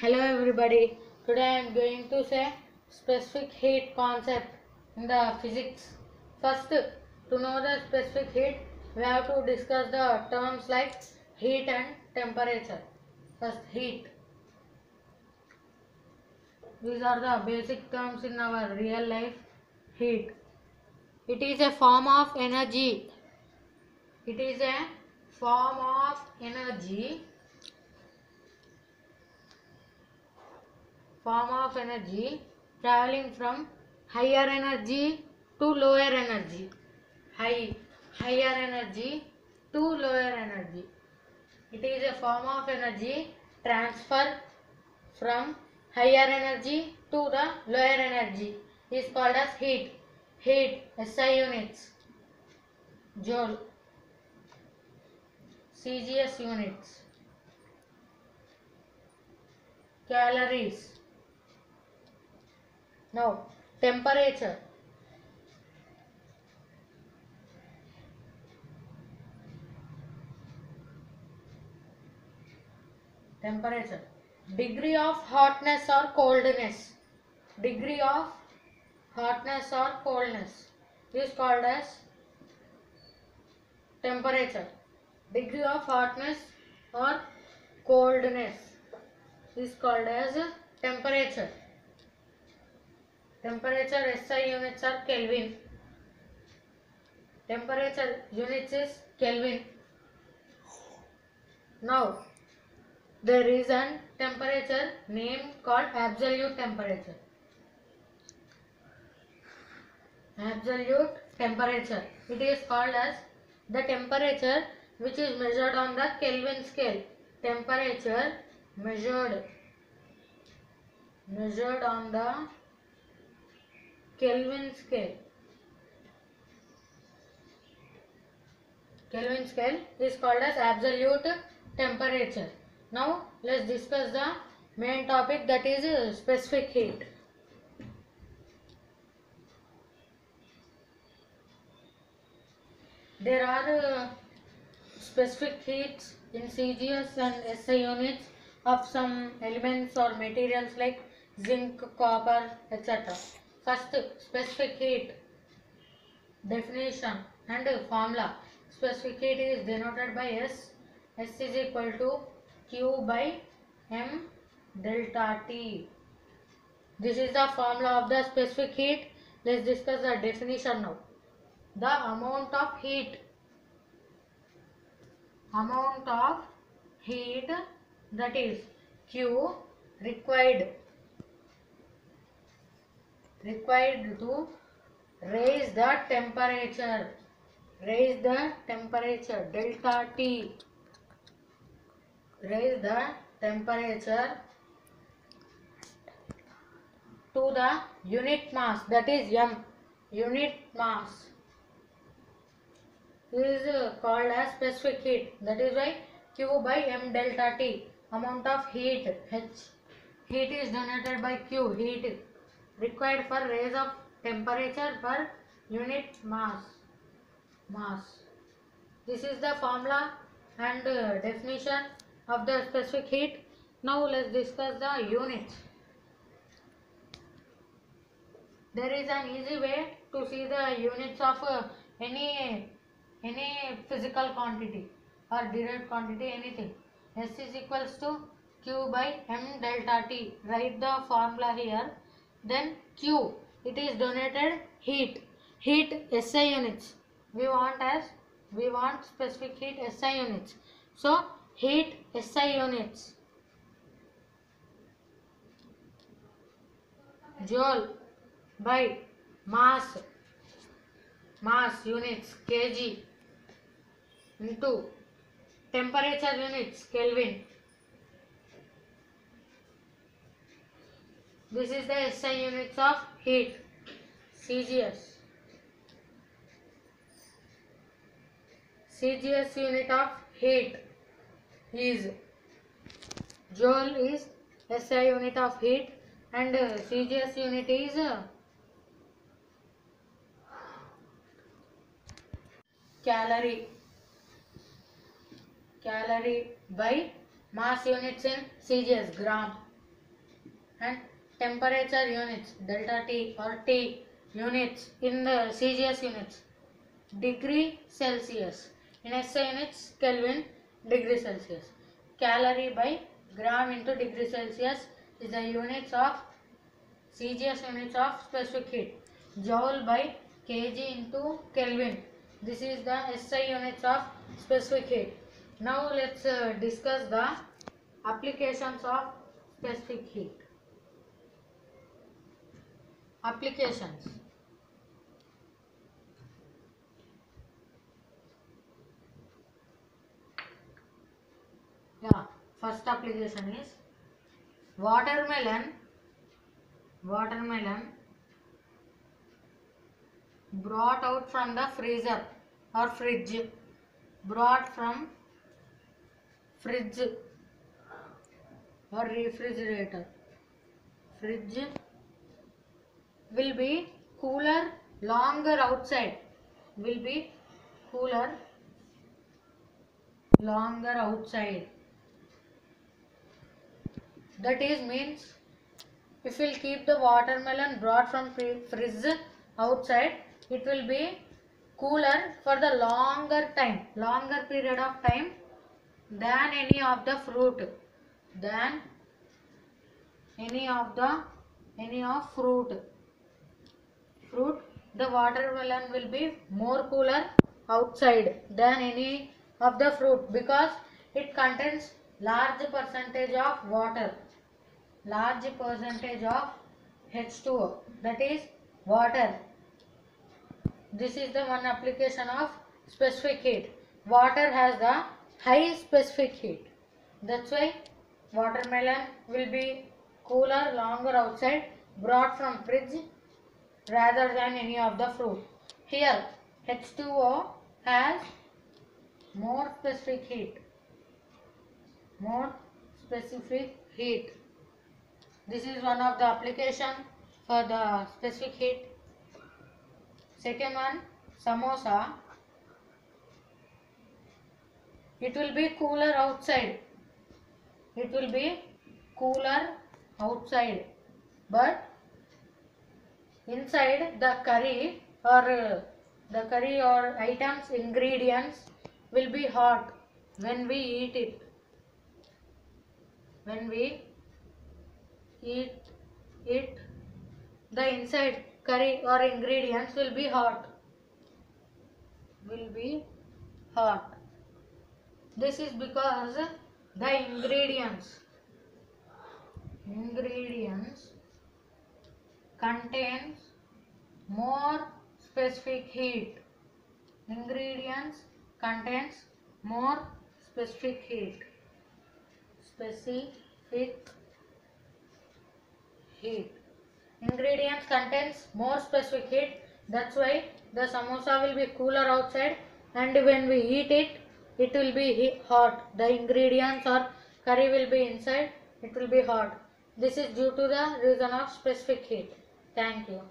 Hello everybody. Today I am going to say specific heat concept in the physics. First, to know the specific heat, we have to discuss the terms like heat and temperature. First, heat. These are the basic terms in our real life. Heat. It is a form of energy. It is a form of energy traveling from higher energy to lower energy. Higher energy to lower energy. It is a form of energy transfer from higher energy to the lower energy is called as heat. Heat, SI units, joule, CGS units, calories. Now, temperature. Temperature. Degree of hotness or coldness. Degree of hotness or coldness is called as temperature. Degree of hotness or coldness is called as temperature. Temperature SI units are Kelvin. Temperature units is Kelvin. Now, there is an temperature name called absolute temperature. Absolute temperature. It is called as the temperature which is measured on the Kelvin scale. Temperature measured on the Kelvin scale. Kelvin scale is called as absolute temperature. Now let's discuss the main topic, that is specific heat. There are specific heats in CGS and SI units of some elements or materials like zinc, copper, etc. First, specific heat definition and formula. Specific heat is denoted by S. S is equal to Q by M delta T. This is the formula of the specific heat. Let's discuss the definition now. The amount of heat that is Q required to raise the temperature delta T, raise the temperature to the unit mass, that is M, unit mass. This is called as specific heat. That is why Q by M delta T, amount of heat H. Heat is denoted by Q, heat required for raise of temperature per unit mass. This is the formula and definition of the specific heat. Now let's discuss the units. There is an easy way to see the units of any physical quantity or derived quantity, anything. S is equals to Q by M delta T. Write the formula here. Then Q, it is denoted heat SI units. We want specific heat SI units. So heat SI units. Joule by mass units kg into temperature units Kelvin. This is the SI units of heat, CGS. CGS unit of heat is joule is SI unit of heat and CGS unit is calorie by mass units in CGS, gram. and temperature units delta T or T units in the CGS units degree Celsius, in SI units Kelvin degree Celsius. Calorie by gram into degree Celsius is the units of CGS units of specific heat. Joule by kg into Kelvin, this is the SI units of specific heat. Now let's discuss the applications of specific heat. Applications. Yeah, first application is watermelon brought out from the freezer or fridge, brought from fridge or refrigerator. Fridge will be cooler longer outside, will be cooler longer outside. That is means if we will keep the watermelon brought from fridge outside, it will be cooler for the longer period of time than any of the fruit, fruit. The watermelon will be more cooler outside than any of the fruit because it contains large percentage of water, large percentage of H2O, that is water. This is the one application of specific heat. Water has the high specific heat. That's why watermelon will be cooler longer outside, brought from fridge rather than any of the fruit. Here H2O has more specific heat. This is one of the application for the specific heat. Second one, samosa. It will be cooler outside. But inside the curry or items, ingredients will be hot when we eat it. The inside curry or ingredients will be hot. This is because the ingredients contains more specific heat. Ingredients contains more specific heat. That's why the samosa will be cooler outside, and when we eat it, it will be hot. The ingredients or curry will be inside, it will be hot. This is due to the reason of specific heat. Thank you.